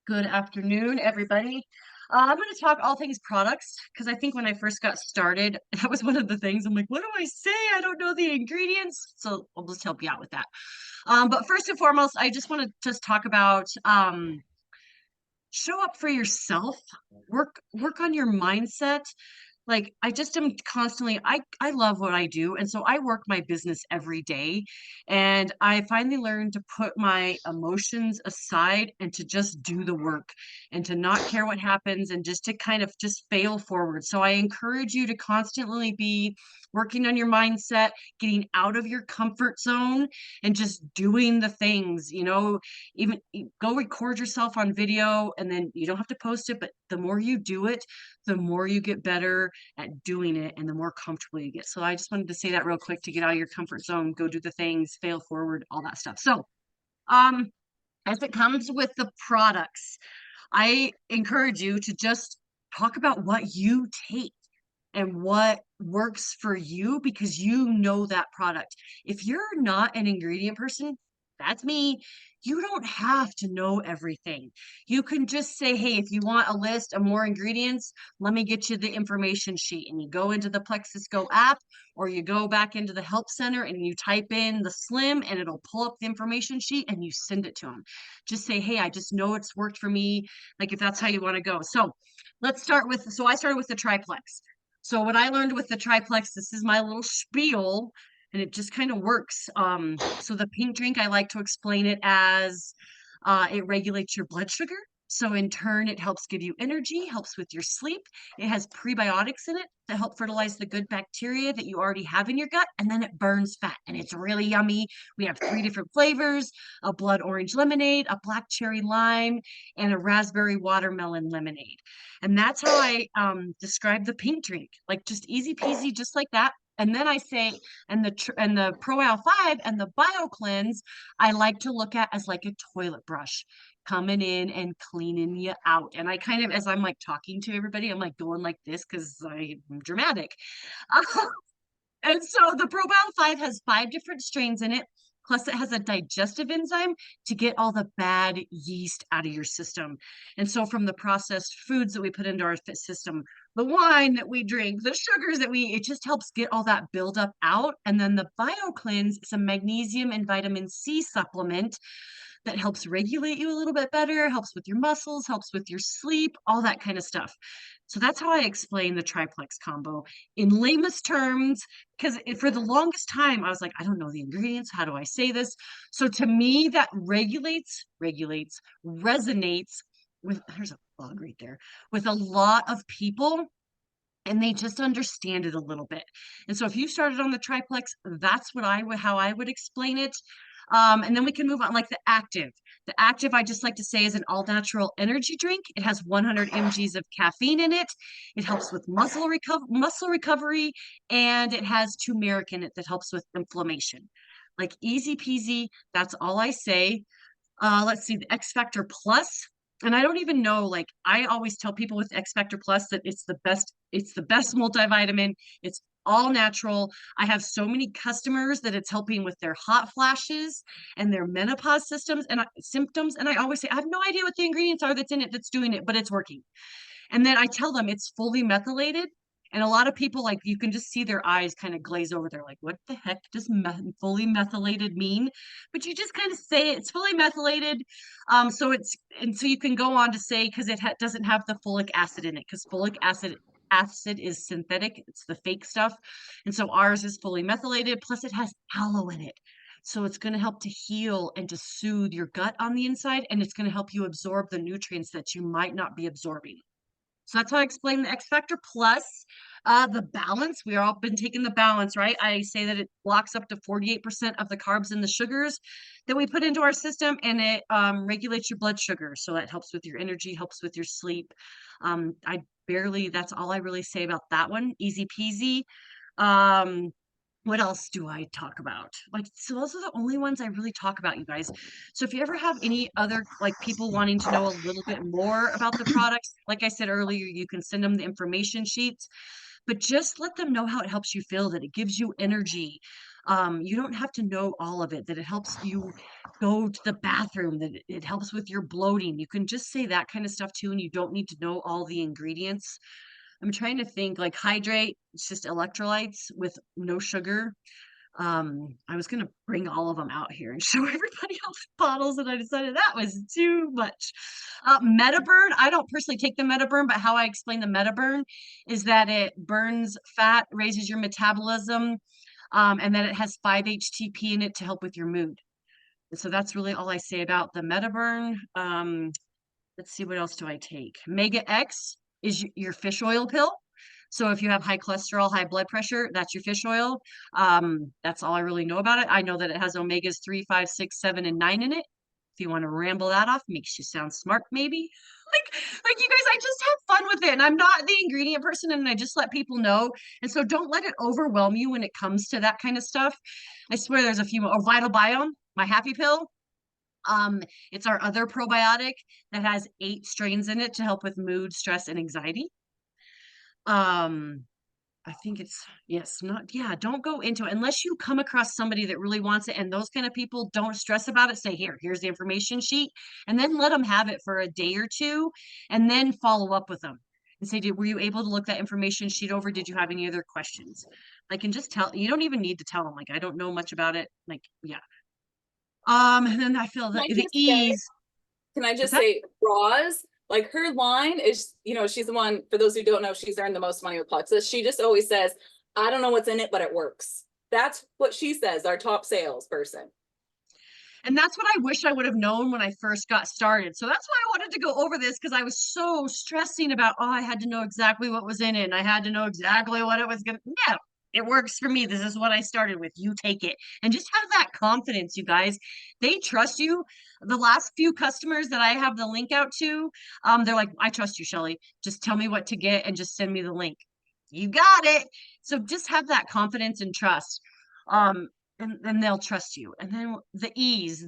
Good afternoon, everybody. I'm going to talk all things products because I think when I first got started, that was one of the things. I'm like, what do I say? I don't know the ingredients. So I'll just help you out with that. But first and foremost, I just want to just talk about show up for yourself, work on your mindset. Like I just am constantly I love what I do, and so I work my business every day, and I finally learned to put my emotions aside and to just do the work and to not care what happens and just to kind of just fail forward. So I encourage you to constantly be working on your mindset, getting out of your comfort zone and just doing the things, even go record yourself on video, and then you don't have to post it, but the more you do it, the more you get better at doing it and the more comfortable you get. So I just wanted to say that real quick to get out of your comfort zone, go do the things, fail forward, all that stuff. So, um, as it comes with the products, I encourage you to just talk about what you take and what works for you because you know that product. If you're not an ingredient person, that's me. You don't have to know everything. You can just say, hey, if you want a list of more ingredients, let me get you the information sheet. And you go into the Plexus Go app or you go back into the help center and you type in the slim and it'll pull up the information sheet and you send it to them. Just say, hey, I just know it's worked for me. Like if that's how you want to go. So so I started with the triplex. So what I learned with the triplex, this is my little spiel, and it just kind of works. So the pink drink, I like to explain it as it regulates your blood sugar. So in turn, it helps give you energy, helps with your sleep. It has prebiotics in it that help fertilize the good bacteria that you already have in your gut, and then it burns fat, and it's really yummy. We have three different flavors: a blood orange lemonade, a black cherry lime, and a raspberry watermelon lemonade. And that's how I describe the pink drink, like just easy peasy, just like that. And then I say, and the Pro Al 5 and the Bio Cleanse, I like to look at as like a toilet brush coming in and cleaning you out. And I kind of, as I'm like talking to everybody, I'm like going like this because I'm dramatic. And so the Probiotic 5 has five different strains in it. Plus, it has a digestive enzyme to get all the bad yeast out of your system. And so, from the processed foods that we put into our system, the wine that we drink, the sugars that we eat, it just helps get all that buildup out. And then the BioCleanse is a magnesium and vitamin C supplement that helps regulate you a little bit better, helps with your muscles, helps with your sleep, all that kind of stuff. So that's how I explain the triplex combo in lamest terms, because for the longest time I was like, I don't know the ingredients. How do I say this? So to me, that resonates with, there's a bug right there, with a lot of people, and they just understand it a little bit. And so if you started on the triplex, that's what I would how I would explain it. And then we can move on like the active. The active, I just like to say, is an all-natural energy drink. It has 100 mgs of caffeine in it. It helps with muscle recovery, and it has turmeric in it that helps with inflammation. Like easy peasy. That's all I say. Let's see, the X Factor Plus. And I don't even know, like I always tell people with X Factor Plus that it's the best multivitamin. It's all natural. I have so many customers that it's helping with their hot flashes and their menopause symptoms. And I always say, I have no idea what the ingredients are that's in it that's doing it, but it's working. And then I tell them it's fully methylated. And a lot of people, like, you can just see their eyes kind of glaze over. They're like, what the heck does fully methylated mean? But you just kind of say it's fully methylated. And so you can go on to say, because it doesn't have the folic acid in it, because folic acid is synthetic, it's the fake stuff. And so ours is fully methylated, plus it has aloe in it. So it's going to help to heal and to soothe your gut on the inside, and it's going to help you absorb the nutrients that you might not be absorbing. So that's how I explain the X Factor Plus. The balance, we all been taking the balance, right? I say that it blocks up to 48% of the carbs and the sugars that we put into our system, and it regulates your blood sugar. So that helps with your energy, helps with your sleep. That's all I really say about that one. Easy peasy. Um, what else do I talk about? Like, so those are the only ones I really talk about, you guys. So if you ever have any other like people wanting to know a little bit more about the products, like I said earlier, you can send them the information sheets, but just let them know how it helps you feel, that it gives you energy. You don't have to know all of it, that it helps you go to the bathroom, that it helps with your bloating. You can just say that kind of stuff too, and you don't need to know all the ingredients. I'm trying to think, like hydrate, it's just electrolytes with no sugar. I was gonna bring all of them out here and show everybody all the bottles, and I decided that was too much. Metaburn, I don't personally take the Metaburn, but how I explain the Metaburn is that it burns fat, raises your metabolism, and that it has 5-HTP in it to help with your mood. And so that's really all I say about the Metaburn. Let's see, what else do I take? Mega X is your fish oil pill. So if you have high cholesterol, high blood pressure, that's your fish oil. That's all I really know about it. I know that it has omegas 3, 5, 6, 7, and 9 in it. If you want to ramble that off, makes you sound smart, maybe. Like you guys, I just have fun with it. And I'm not the ingredient person, and I just let people know. And so don't let it overwhelm you when it comes to that kind of stuff. I swear there's a few more. Oh, Vital Biome, my happy pill. It's our other probiotic that has 8 strains in it to help with mood, stress, and anxiety. Um, I think it's, yes, not, yeah, don't go into it unless you come across somebody that really wants it. And those kind of people, don't stress about it. Say, here's the information sheet, and then let them have it for a day or two, and then follow up with them and say, were you able to look that information sheet over? Did you have any other questions? I can just tell, you don't even need to tell them, like, I don't know much about it. Like, yeah. And then I feel Can I the just say, ease. can I What's just that? say, Roz, like her line is, you know, she's the one, for those who don't know, she's earned the most money with Plexus. She just always says, I don't know what's in it, but it works. That's what she says, our top salesperson. And that's what I wish I would have known when I first got started. So that's why I wanted to go over this, because I was so stressing about, oh, I had to know exactly what was in it, and I had to know exactly what it was going to. Yeah, it works for me. This is what I started with. You take it and just have that confidence, you guys. They trust you. The last few customers that I have the link out to, they're like, I trust you, Shelly. Just tell me what to get and just send me the link. You got it. So just have that confidence and trust. And then they'll trust you. And then the ease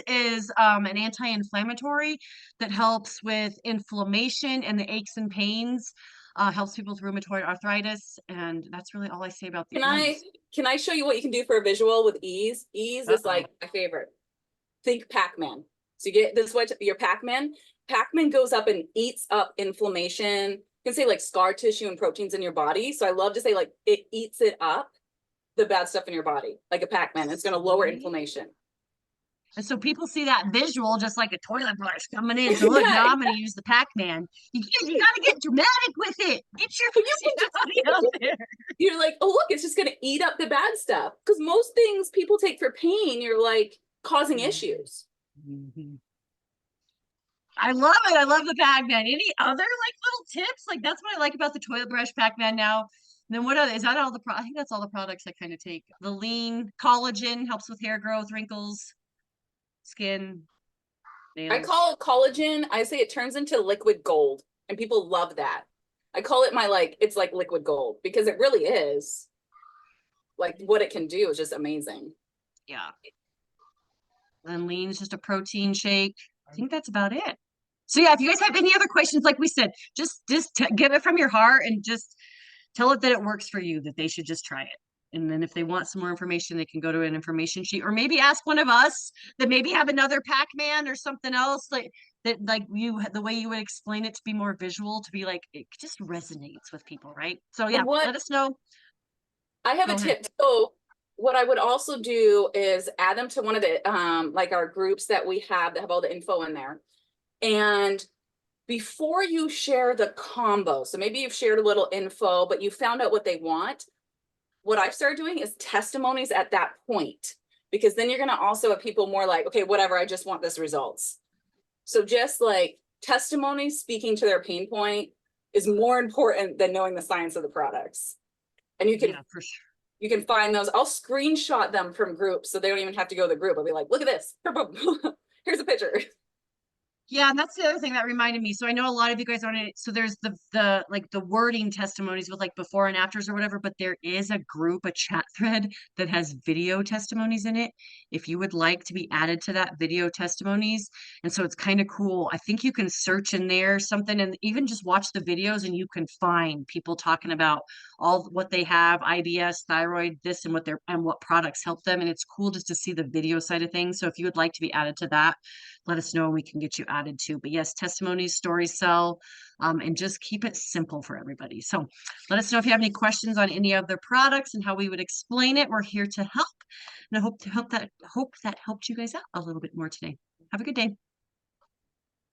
is an anti-inflammatory that helps with inflammation and the aches and pains, helps people with rheumatoid arthritis. And that's really all I say about the Can I ease. can I show you what you can do for a visual with ease? Ease is Uh-oh. like my favorite. Think Pac-Man. So you get this way, your Pac-Man. Pac-Man goes up and eats up inflammation. You can say like scar tissue and proteins in your body. So I love to say like it eats it up, the bad stuff in your body, like a Pac-Man. It's going to lower inflammation. And so people see that visual just like a toilet brush coming in. So look, Yeah, now I'm going to exactly. use the Pac-Man. You got to get dramatic with it. Get your You can personality out just, there. you're like, oh look, it's just going to eat up the bad stuff. Because most things people take for pain, you're like causing issues. Mhm. I love it. I love the Pac-Man. Any other like little tips? Like that's what I like about the toilet brush Pac-Man now. And then what other, is that all the I think that's all the products I kind of take. The lean collagen helps with hair growth, wrinkles, skin, I nails. call it collagen. I say it turns into liquid gold, and people love that. I call it my like, it's like liquid gold because it really is. Like what it can do is just amazing. Yeah. And lean is just a protein shake. I think that's about it. So yeah, if you guys have any other questions, like we said, just give it from your heart and just tell it that it works for you, that they should just try it. And then if they want some more information, they can go to an information sheet, or maybe ask one of us that maybe have another Pac-Man or something else like that, like you, the way you would explain it to be more visual, to be like, it just resonates with people, right? So yeah, And what let us know. I have a Go ahead. tip. So what I would also do is add them to one of the like our groups that we have that have all the info in there. And before you share the combo, so maybe you've shared a little info, but you found out what they want. What I've started doing is testimonies at that point, because then you're going to also have people more like, okay, whatever, I just want this results. So just like testimonies speaking to their pain point is more important than knowing the science of the products. And Yeah, for sure. you can find those. I'll screenshot them from groups so they don't even have to go to the group. I'll be like, look at this. Here's a picture. Yeah, and that's the other thing that reminded me. So I know a lot of you guys aren't in it. So there's the like the wording testimonies with like before and afters or whatever, but there is a group, a chat thread that has video testimonies in it. If you would like to be added to that video testimonies. And so it's kind of cool. I think you can search in there something and even just watch the videos and you can find people talking about all what they have, IBS, thyroid, this and what their and what products help them. And it's cool just to see the video side of things. So if you would like to be added to that, let us know and we can get you added too. But yes, testimonies, stories sell, and just keep it simple for everybody. So let us know if you have any questions on any of their products and how we would explain it. We're here to help. And I hope that helped you guys out a little bit more today. Have a good day.